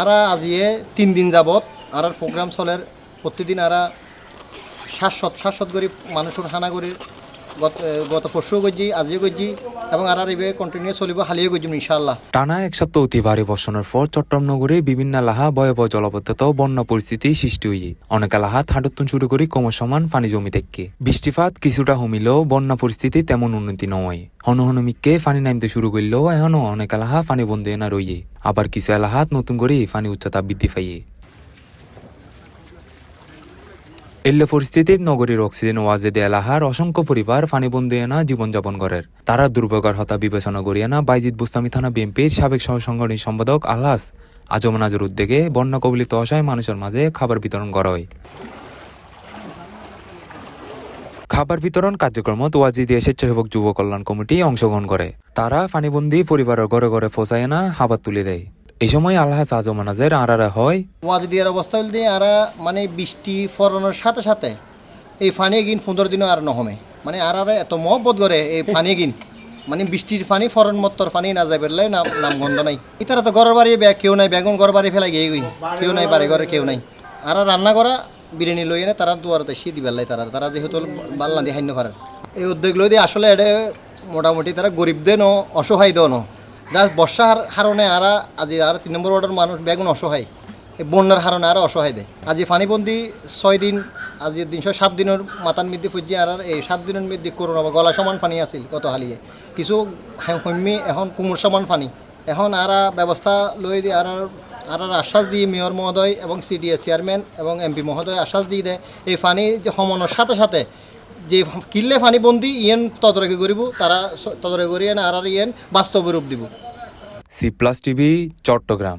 আরা আজিয়ে 3 দিন যাবত আর প্রোগ্রাম চলের প্রতিদিন আরা শ্বাসত করে মানুষের হানা করে গত পরশু গজি আজিও গজি এবং আর ইবে কন্টিনিউ চলিব হালিয়ে গজি ইনশাআল্লাহ। টানা এক সপ্তাহ অতি ভারী বর্ষণের পর চট্টগ্রাম নগরে বিভিন্ন এলাহা ভয়াবহ জলবদ্ধতা ও বন্যা পরিস্থিতি সৃষ্টি হয়ে অনেক এলাহা থাডুত্তুন শুরু করে ক্রমসমান পানি জমি থেকে বৃষ্টিপাত কিছুটা কমিলেও বন্যা পরিস্থিতি তেমন উন্নতি নয়। হনহনমিককে পানি নামতে শুরু করলেও এখনও অনেক এলাহা পানি বন্ধ না রইয়ে, আবার কিছু এলাহাত নতুন করে পানি উচ্চতা বৃদ্ধি পাইয়ে। এল্লে পরিস্থিতিত নগরীর অক্সিজেন ওয়াজেদে এলাহার অসংখ্য পরিবার পানিবন্দী এনা জীবনযাপন করের। তারা দুর্ভোগের হতা বিবেচনা করিয়ানা বাইজিদ বুস্তামি থানা বিএনপির সাবেক সহসাংগঠনিক সম্পাদক আলহাস আজম নাজের উদ্যোগে বন্যা কবলিত অসহায় মানুষের মাঝে খাবার বিতরণ করা হয়। খাবার বিতরণ কার্যক্রমত ওয়াজিদি স্বেচ্ছাসেবক যুব কল্যাণ কমিটি অংশগ্রহণ করে। তারা পানিবন্দী পরিবারের ঘরে ঘরে পৌঁছায় না খাবার তুলে দেয়। এই সময় আলহাস আজম নাজের আরারা হয় ওয়াজিদিয়ার অবস্থা হল দিয়ে আরা মানে বৃষ্টি ফরানোর সাথে সাথে এই ফানি গিন 15 দিনও আর নহমে মানে আর এত মহব্বত করে এই ফানি গিন মানে বৃষ্টির পানি ফরন মত্তর পানি না যাই বেরলে নাম গন্ধ নাই। ইতারা তো ঘরের বাড়ি কেউ নাই, বেগুন ঘর বাড়ি ফেলাই গিয়ে গই কেউ নাই, বাড়ি ঘরে কেউ নাই। আর রান্না করা বিরিয়ানি লই এনে তারা দুয়ারতে সি দিবেলাই তারা যেহেতু বাল্লা দিয়ে হান্য পারে এই উদ্যোগ লই দিয়ে আসলে এটা মোটামুটি তারা গরিব দেন অসহায় দেন যা বর্ষার হারণে আরা আজি আর 3 নম্বর ওয়ার্ডের মানুষ বেগুন অসহায় এই বন্যার হারণে আরও অসহায় দেয়। আজি পানিবন্দি 6 দিন আজি 307 দিনের মাতান মধ্যে ফুজি আর এই 7 দিনের মধ্যে করোনা বা গলা সমান পানি আছিল কত হালিয়ে কিছু হম্মি এখন কুমুর সমান পানি এখন আরা ব্যবস্থা লই দিয়ে আর আশ্বাস দিয়ে মেয়র মহোদয় এবং সিডিএ চেয়ারম্যান এবং এমপি মহোদয় আশ্বাস দিয়ে দেয় এই পানি যে সমানোর সাথে সাথে যে কিনলে পানিবন্দি ইয়েন তদারকি করিব তারা তদারকি করিয়ে আর ইয়েন বাস্তব রূপ দিব। C+ TV Chittagong.